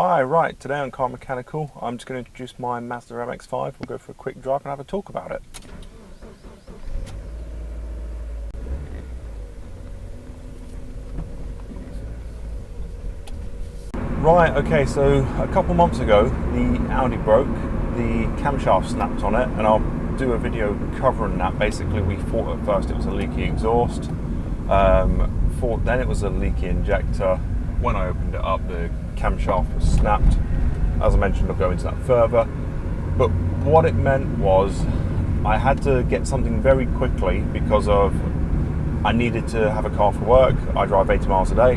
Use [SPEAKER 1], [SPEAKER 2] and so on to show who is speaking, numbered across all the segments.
[SPEAKER 1] Hi, right, today on Car Mechanical, I'm just going to introduce my Mazda MX5. We'll go for a quick drive and have a talk about it. Right, okay, so a couple months ago, the Audi broke, the camshaft snapped on it, and I'll do a video covering that. Basically, we thought at first it was a leaky exhaust, thought then it was a leaky injector. When I opened it up, the camshaft was snapped. As I mentioned, I'll go into that further. But what it meant was I had to get something very quickly because I needed to have a car for work. I drive 80 miles a day,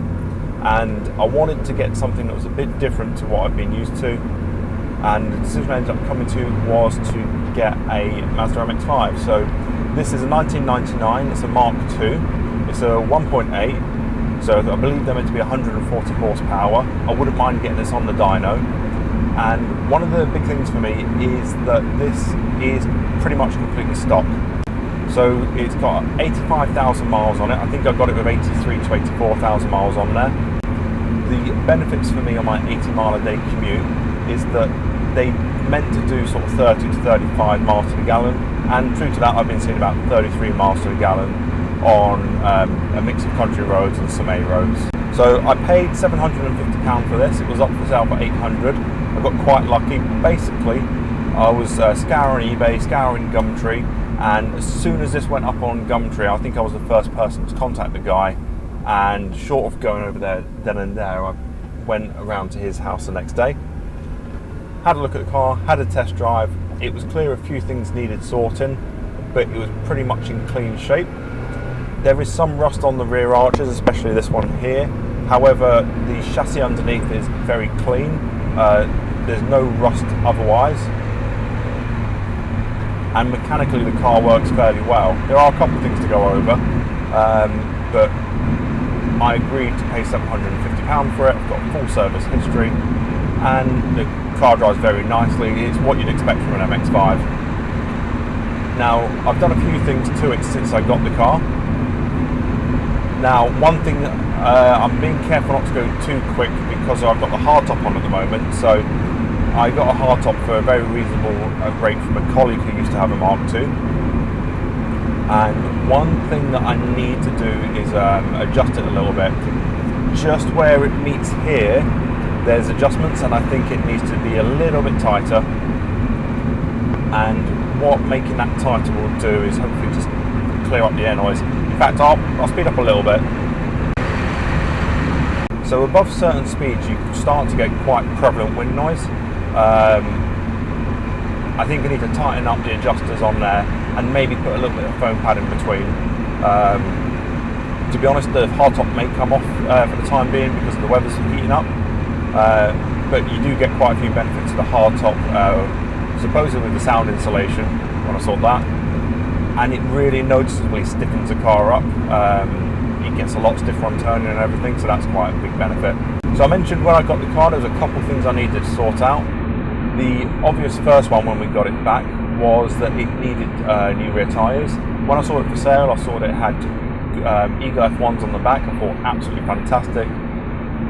[SPEAKER 1] and I wanted to get something that was a bit different to what I've been used to. And the decision I ended up coming to was to get a Mazda MX5. So this is a 1999, it's a Mark II, it's a 1.8, so I believe they're meant to be 140 horsepower. I wouldn't mind getting this on the dyno. And one of the big things for me is that this is pretty much completely stock. So it's got 85,000 miles on it. I think I got it with 83 to 84,000 miles on there. The benefits for me on my 80 mile a day commute is that they meant to do sort of 30 to 35 miles to the gallon, and true to that, I've been seeing about 33 miles to the gallon on a mix of country roads and some A roads. So I paid £750 for this. It was up for sale for £800. I got quite lucky. Basically, I was scouring eBay, scouring Gumtree, and as soon as this went up on Gumtree, I think I was the first person to contact the guy, and short of going over there then and there, I went around to his house the next day, had a look at the car, had a test drive. It was clear a few things needed sorting, but it was pretty much in clean shape. There is some rust on the rear arches, especially this one here. However, the chassis underneath is very clean. There's no rust otherwise. And mechanically the car works fairly well. There are a couple of things to go over, but I agreed to pay £750 for it. I've got full service history, and the car drives very nicely. It's what you'd expect from an MX5. Now, I've done a few things to it since I got the car. Now, one thing, I'm being careful not to go too quick because I've got the hardtop on at the moment. So I got a hardtop for a very reasonable rate from a colleague who used to have a Mark II. And one thing that I need to do is adjust it a little bit. Just where it meets here, there's adjustments, and I think it needs to be a little bit tighter. And what making that tighter will do is hopefully just clear up the air noise. In fact, I'll speed up a little bit. So above certain speeds, you start to get quite prevalent wind noise. I think I need to tighten up the adjusters on there and maybe put a little bit of foam pad in between. To be honest, the hardtop may come off for the time being because the weather's heating up, but you do get quite a few benefits of the hardtop, supposedly with the sound insulation when I saw that, and it really noticeably stiffens the car up. It gets a lot stiffer on turning and everything, so that's quite a big benefit. So I mentioned when I got the car, there was a couple of things I needed to sort out. The obvious first one when we got it back was that it needed new rear tyres. When I saw it for sale, I saw that it had Eagle F1s on the back. I thought absolutely fantastic.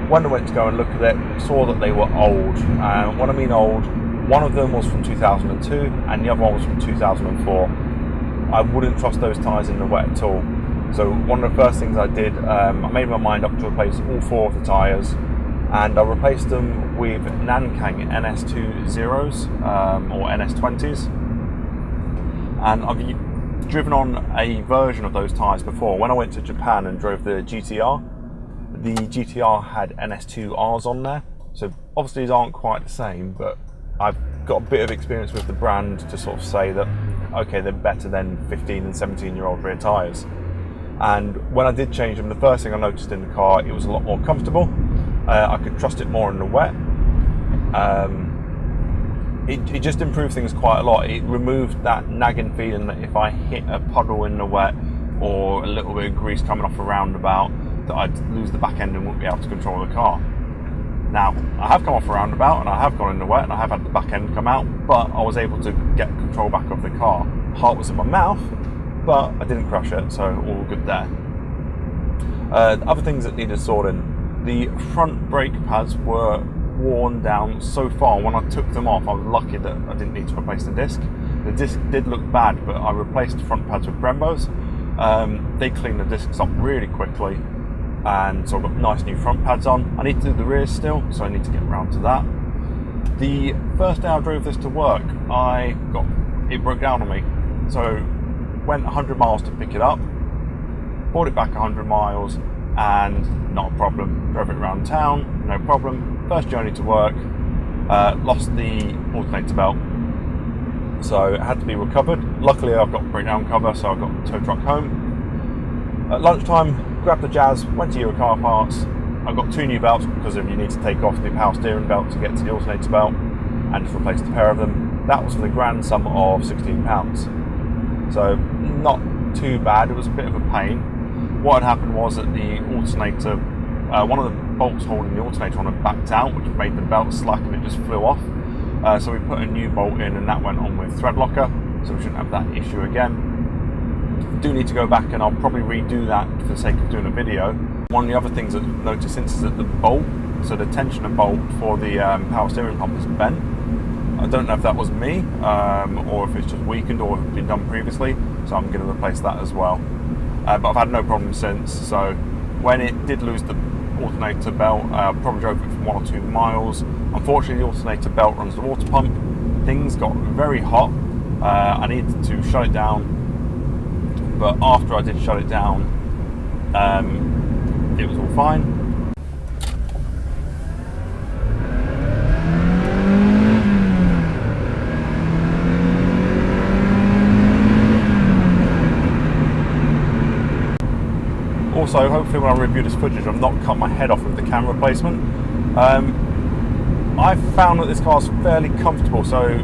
[SPEAKER 1] When I went to go and look at it, saw that they were old. When I mean old, one of them was from 2002 and the other one was from 2004. I wouldn't trust those tyres in the wet at all. So one of the first things I did, I made my mind up to replace all four of the tyres, and I replaced them with Nankang NS20s or NS20s. And I've driven on a version of those tyres before. When I went to Japan and drove the GTR had NS2Rs on there. So obviously these aren't quite the same, but I've got a bit of experience with the brand to sort of say that, okay, they're better than 15 and 17-year-old rear tyres. And when I did change them, the first thing I noticed in the car, it was a lot more comfortable. I could trust it more in the wet. It just improved things quite a lot. It removed that nagging feeling that if I hit a puddle in the wet or a little bit of grease coming off a roundabout, that I'd lose the back end and wouldn't be able to control the car. Now, I have come off a roundabout and I have gone in the wet and I have had the back end come out, but I was able to get control back of the car. Heart was in my mouth, but I didn't crush it, so all good there. The other things that needed sorting, the front brake pads were worn down so far. When I took them off, I was lucky that I didn't need to replace the disc. The disc did look bad, but I replaced the front pads with Brembos. They clean the discs up really quickly, and so I've got nice new front pads on. I need to do the rears still, so I need to get around to that. The first day I drove this to work, it broke down on me. So went 100 miles to pick it up, brought it back 100 miles, and not a problem. Drove it around town, no problem. First journey to work, lost the alternator belt, so it had to be recovered. Luckily I've got breakdown cover, so I got a tow truck home. At lunchtime, grabbed the Jazz, went to Euro Car Parts. I've got 2 new belts because you need to take off the power steering belt to get to the alternator belt, and just replaced a pair of them. That was for the grand sum of £16. So not too bad. It was a bit of a pain. What had happened was that the alternator, one of the bolts holding the alternator on had backed out, which made the belt slack and it just flew off. So we put a new bolt in, and that went on with thread locker, so we shouldn't have that issue again. Do need to go back, and I'll probably redo that for the sake of doing a video. One of the other things that I've noticed since is that the bolt, so the tensioner bolt for the power steering pump is bent. I don't know if that was me, or if it's just weakened or been done previously, so I'm going to replace that as well. But I've had no problem since, so when it did lose the alternator belt, I probably drove it for 1 or 2 miles. Unfortunately, the alternator belt runs the water pump. Things got very hot. I needed to shut it down, but after I did shut it down, it was all fine. Also, hopefully when I review this footage, I've not cut my head off with the camera placement. I've found that this car's fairly comfortable, so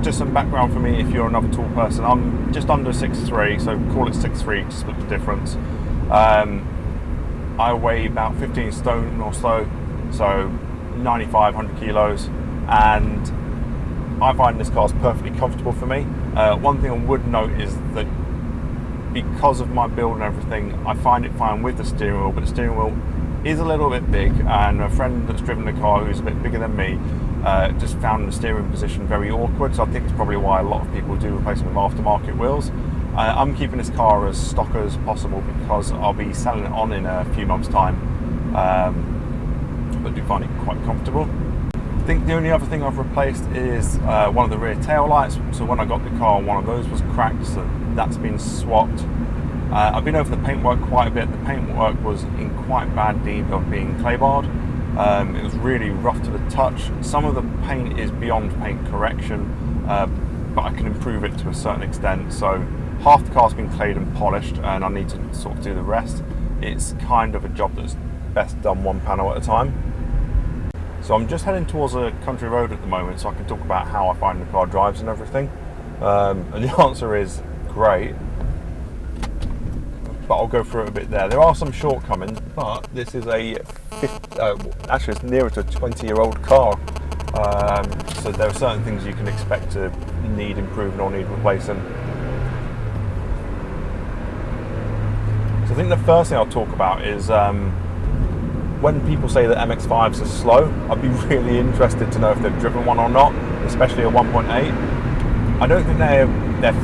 [SPEAKER 1] just some background for me if you're another tall person. I'm just under 6'3", so call it 6'3", to split the difference. I weigh about 15 stone or so 9,500 kilos, and I find this car's perfectly comfortable for me. One thing I would note is that because of my build and everything, I find it fine with the steering wheel, but the steering wheel is a little bit big, and a friend that's driven the car who's a bit bigger than me just found the steering position very awkward, so I think it's probably why a lot of people do replace them with aftermarket wheels. I'm keeping this car as stock as possible because I'll be selling it on in a few months' time, but do find it quite comfortable. I think the only other thing I've replaced is one of the rear tail lights. So when I got the car, one of those was cracked, so that's been swapped. I've been over the paintwork quite a bit. The paintwork was in quite bad need of being clay barred. It was really rough to the touch. Some of the paint is beyond paint correction, but I can improve it to a certain extent. So half the car's been clayed and polished, and I need to sort of do the rest. It's kind of a job that's best done one panel at a time. So I'm just heading towards a country road at the moment, so I can talk about how I find the car drives and everything. And the answer is great, but I'll go through it a bit there. There are some shortcomings, but this is actually it's nearer to a 20-year-old car. So there are certain things you can expect to need improving or need replacing. So I think the first thing I'll talk about is when people say that MX5s are slow, I'd be really interested to know if they've driven one or not, especially a 1.8. I don't think they're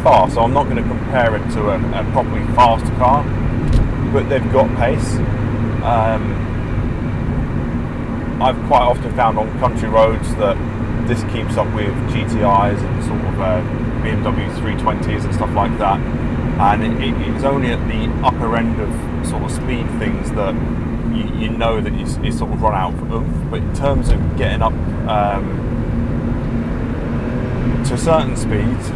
[SPEAKER 1] fast, so I'm not going to compare it to a properly fast car, but they've got pace. I've quite often found on country roads that this keeps up with GTIs and sort of BMW 320s and stuff like that, and it's only at the upper end of sort of speed things that you know that you sort of run out of oomph. But in terms of getting up to certain speeds,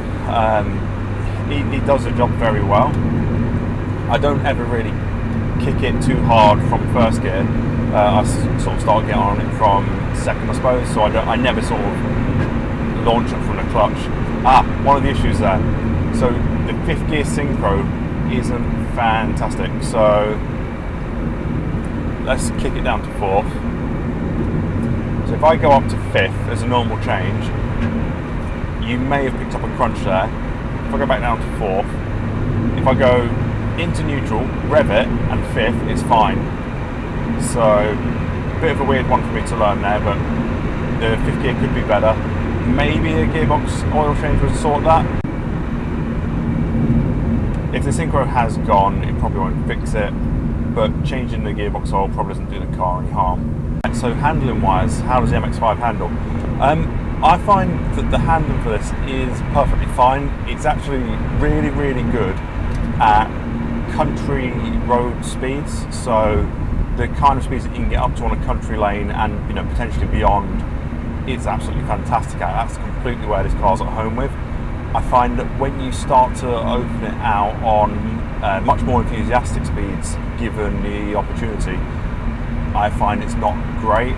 [SPEAKER 1] he does the job very well. I don't ever really kick it too hard from first gear. I sort of start getting on it from second, I suppose, so I never sort of launch it from the clutch. One of the issues there, so the 5th gear synchro isn't fantastic, so let's kick it down to 4th. So if I go up to 5th as a normal change, you may have picked up a crunch there. If I go back down to 4th, if I go into neutral, rev it, and 5th, it's fine. So a bit of a weird one for me to learn there, but the fifth gear could be better. Maybe a gearbox oil change would sort that. If the synchro has gone, it probably won't fix it, but changing the gearbox oil probably doesn't do the car any harm. So handling wise, how does the MX5 handle? I find that the handling for this is perfectly fine. It's actually really, really good at country road speeds, so the kind of speeds that you can get up to on a country lane and potentially beyond, it's absolutely fantastic at. That's completely where this car's at home with. I find that when you start to open it out on much more enthusiastic speeds, given the opportunity, I find it's not great.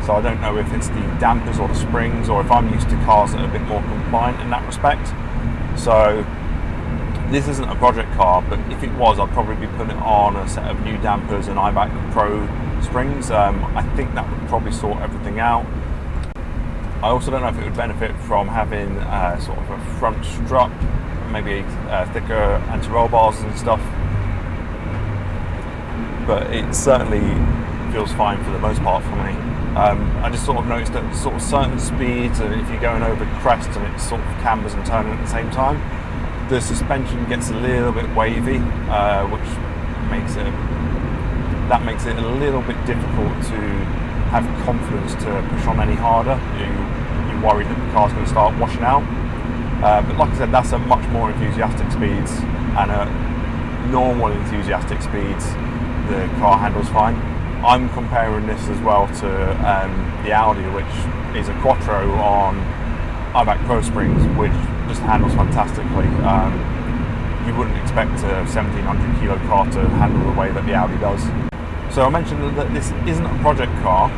[SPEAKER 1] So I don't know if it's the dampers or the springs, or if I'm used to cars that are a bit more compliant in that respect. So this isn't a project car, but if it was, I'd probably be putting it on a set of new dampers and iBack Pro springs. I think that would probably sort everything out. I also don't know if it would benefit from having sort of a front strut, maybe thicker anti-roll bars and stuff, but it certainly feels fine for the most part for me. I just sort of noticed that sort of certain speeds, and if you're going over crests and it sort of cambers and turning at the same time, the suspension gets a little bit wavy, which makes it a little bit difficult to have confidence to push on any harder. You're worried that the car's going to start washing out. But like I said, that's at much more enthusiastic speeds, and at normal enthusiastic speeds, the car handles fine. I'm comparing this as well to the Audi, which is a Quattro on iBack Pro springs, which just handles fantastically. You wouldn't expect a 1700 kilo car to handle the way that the Audi does. So I mentioned that this isn't a project car,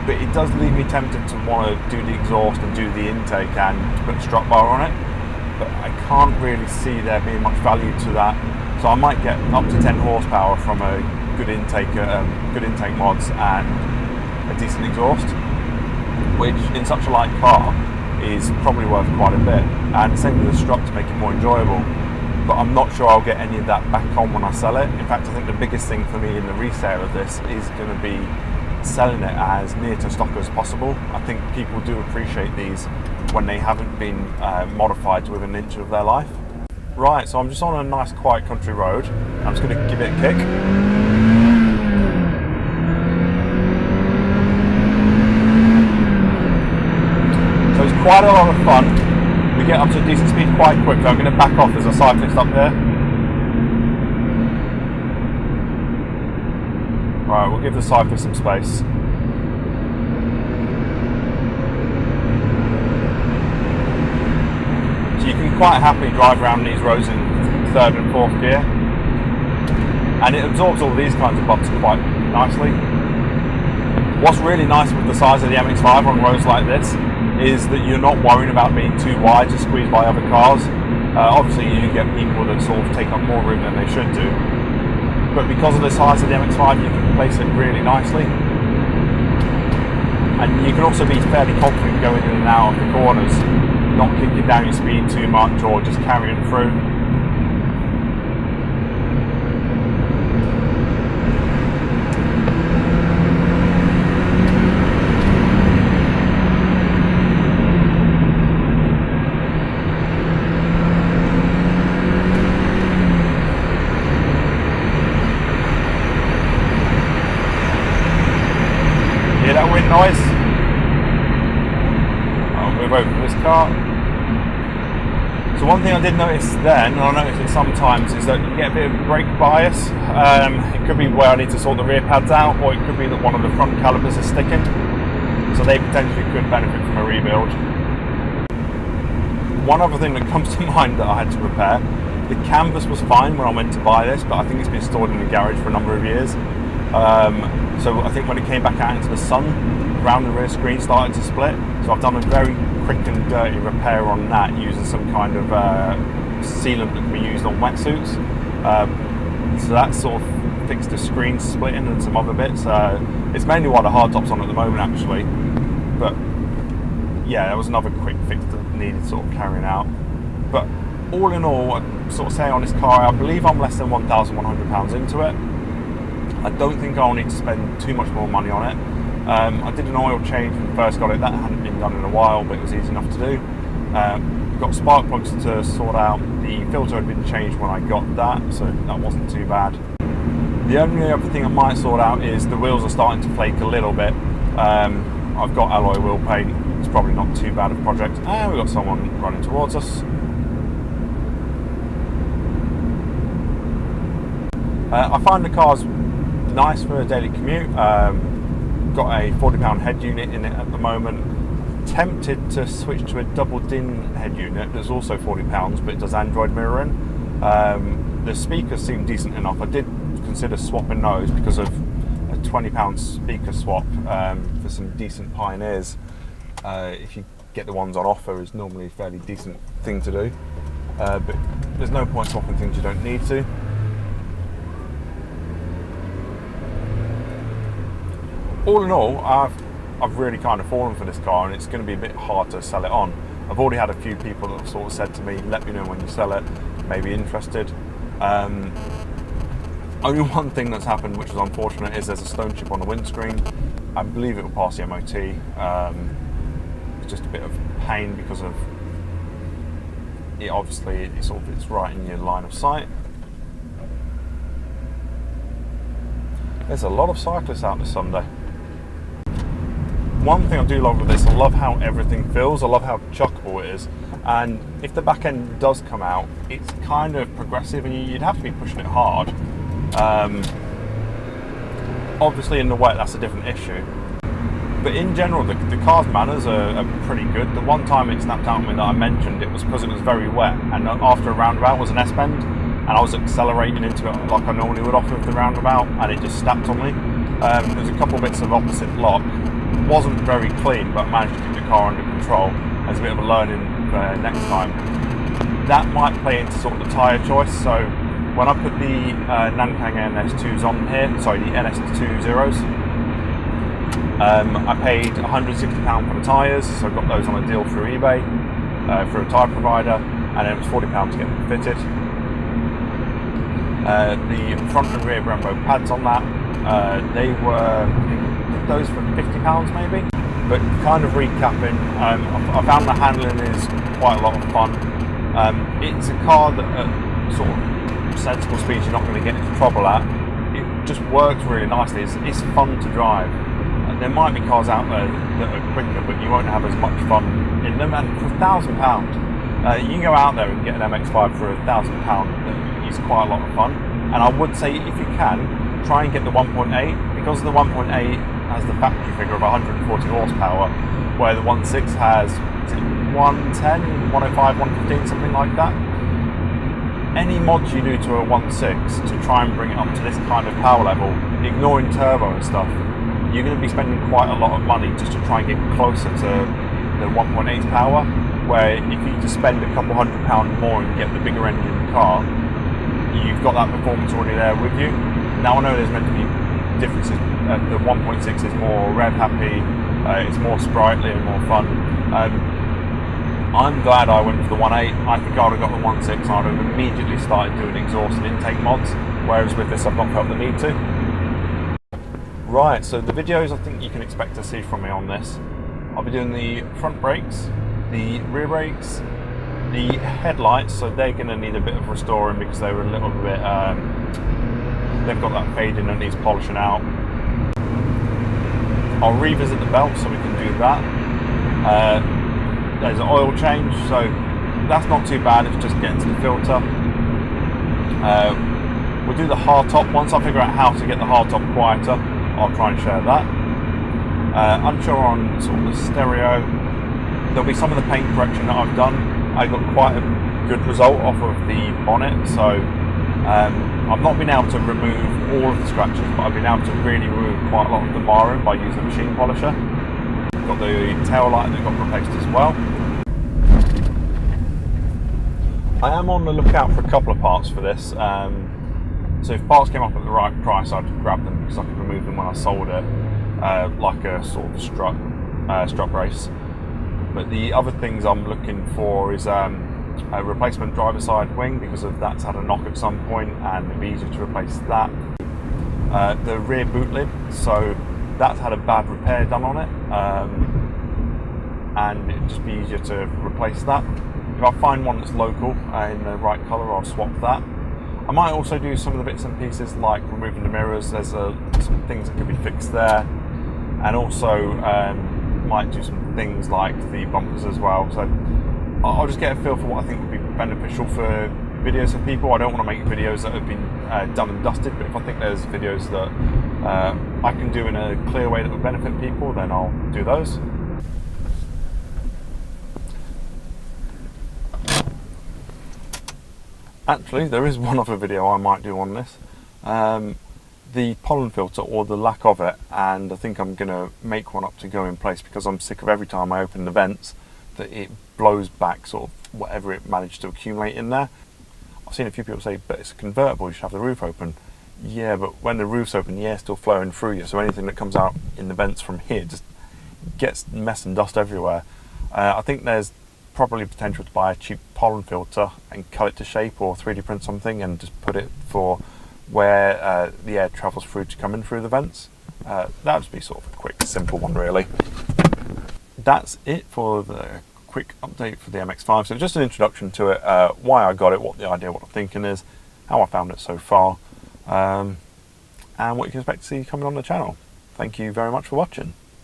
[SPEAKER 1] but it does leave me tempted to want to do the exhaust and do the intake and put a strut bar on it, but I can't really see there being much value to that. So I might get up to 10 horsepower from a good intake mods and a decent exhaust, which in such a light car is probably worth quite a bit, and the same with the strut to make it more enjoyable. But I'm not sure I'll get any of that back on when I sell it. In fact, I think the biggest thing for me in the resale of this is going to be selling it as near to stock as possible. I think people do appreciate these when they haven't been modified to within an inch of their life. Right, so I'm just on a nice quiet country road. I'm just going to give it a kick. So it's quite a lot of fun. We get up to a decent speed quite quickly. I'm going to back off. There's a cyclist up here. Right, we'll give the cyclist some space. So you can quite happily drive around these roads in third and fourth gear, and it absorbs all these kinds of bumps quite nicely. What's really nice with the size of the MX5 on roads like this is that you're not worrying about being too wide to squeeze by other cars. Obviously you get people that sort of take up more room than they should do, but because of the size of the MX5 you can place it really nicely, and you can also be fairly confident going in and out of the corners, not kicking down your speed too much or just carrying through. Hear that wind noise? I'll move over to this car. So one thing I did notice then, and I notice it sometimes, is that you get a bit of brake bias. It could be where I need to sort the rear pads out, or it could be that one of the front calipers is sticking. So they potentially could benefit from a rebuild. One other thing that comes to mind that I had to repair, the canvas was fine when I went to buy this, but I think it's been stored in the garage for a number of years. So I think when it came back out into the sun, around the rear screen started to split. So I've done a very quick and dirty repair on that using some kind of sealant that can be used on wetsuits. So that sort of fixed the screen splitting and some other bits. It's mainly why the hardtop's on at the moment actually. But yeah, there was another quick fix that needed sort of carrying out. But all in all, I'd sort of say on this car, I believe I'm less than £1,100 into it. I don't think I'll need to spend too much more money on it. I did an oil change when I first got it. That hadn't been done in a while, but it was easy enough to do. Got spark plugs to sort out. The filter had been changed when I got that, so that wasn't too bad. The only other thing I might sort out is the wheels are starting to flake a little bit. I've got alloy wheel paint. It's probably not too bad of a project. And we've got someone running towards us. I find the car's nice for a daily commute. Got a £40 head unit in it at the moment. Tempted to switch to a double DIN head unit that's also £40, but it does Android mirroring. The speakers seem decent enough. I did consider swapping those because of a £20 speaker swap for some decent Pioneers. If you get the ones on offer, is normally a fairly decent thing to do. But there's no point swapping things you don't need to. All in all, I've really kind of fallen for this car, and it's going to be a bit hard to sell it on. I've already had a few people that have sort of said to me, let me know when you sell it, maybe interested. Only one thing that's happened, which is unfortunate, is there's a stone chip on the windscreen. I believe it will pass the MOT. It's just a bit of pain because of it. Obviously, it's right in your line of sight. There's a lot of cyclists out this Sunday. One thing I do love with this, I love how everything feels. I love how chuckable it is. And if the back end does come out, it's kind of progressive, and you'd have to be pushing it hard. Obviously, in the wet, that's a different issue. But in general, the car's manners are pretty good. The one time it snapped out on me that I mentioned, it was because it was very wet, and after a roundabout was an S-bend, and I was accelerating into it like I normally would off of the roundabout, and it just snapped on me. There was a couple bits of opposite lock. Wasn't very clean, but managed to keep the car under control as a bit of a learning next time. That might play into sort of the tyre choice. So when I put the Nankang NS2s on here, sorry, the NS20s, I paid £160 for the tyres, so I got those on a deal through eBay, through a tyre provider, and then it was £40 to get them fitted. The front and rear Brembo pads on that, they were, I think, those for £50 maybe. But kind of recapping, I found the handling is quite a lot of fun. It's a car that at sort of sensible speeds you're not going to get into trouble at. It just works really nicely. It's fun to drive. There might be cars out there that are quicker, but you won't have as much fun in them. And for £1,000, you can go out there and get an MX5 for £1,000. That is quite a lot of fun. And I would say, if you can, try and get the 1.8, because the 1.8 has the factory figure of 140 horsepower, where the 1.6 has 110, 105, 115, something like that. Any mods you do to a 1.6 to try and bring it up to this kind of power level, ignoring turbo and stuff, you're going to be spending quite a lot of money just to try and get closer to the 1.8 power, where if you just spend a couple £100 more and get the bigger engine car, you've got that performance already there with you. Now I know there's meant to be differences. The 1.6 is more rev happy, it's more sprightly and more fun. I'm glad I went for the 1.8. I think I would have got the 1.6 and I'd have immediately started doing exhaust and intake mods, whereas with this I've not felt the need to. Right, so the videos I think you can expect to see from me on this. I'll be doing the front brakes, the rear brakes, the headlights, so they're going to need a bit of restoring because they were a little bit, they've got that fading that needs polishing out. I'll revisit the belt so we can do that. There's an oil change, so that's not too bad, it's just getting to the filter. We'll do the hardtop. Once I figure out how to get the hardtop quieter, I'll try and share that. Unsure on sort of the stereo. There'll be some of the paint correction that I've done. I got quite a good result off of the bonnet, so I've not been able to remove all of the scratches, but I've been able to really remove quite a lot of the marring by using a machine polisher. Got the tail light that got replaced as well. I am on the lookout for a couple of parts for this. So if parts came up at the right price, I'd grab them because I could remove them when I sold it, like a sort of strut brace. But the other things I'm looking for is a replacement driver side wing, because of that's had a knock at some point and it'd be easier to replace that. The rear boot lid, so That's had a bad repair done on it, and it'd just be easier to replace that. If I find one that's local in the right colour, I'll swap that. I might also do some of the bits and pieces like removing the mirrors. There's some things that can be fixed there, and also might do some things like the bumpers as well. So I'll just get a feel for what I think would be beneficial for videos of people. I don't want to make videos that have been done and dusted, but if I think there's videos that I can do in a clear way that will benefit people, then I'll do those. Actually, there is one other video I might do on this. The pollen filter, or the lack of it, and I think I'm going to make one up to go in place, because I'm sick of every time I open the vents that it blows back sort of whatever it managed to accumulate in there. I've seen a few people say, but it's a convertible, you should have the roof open. Yeah, but when the roof's open, the air's still flowing through you, so anything that comes out in the vents from here just gets mess and dust everywhere. I think there's probably potential to buy a cheap pollen filter and cut it to shape, or 3D print something and just put it for where the air travels through to come in through the vents. That would just be sort of a quick, simple one really. That's it for the quick update for the MX5. So just an introduction to it, why I got it, what the idea, what I'm thinking is, how I found it so far, and what you can expect to see coming on the channel. Thank you very much for watching.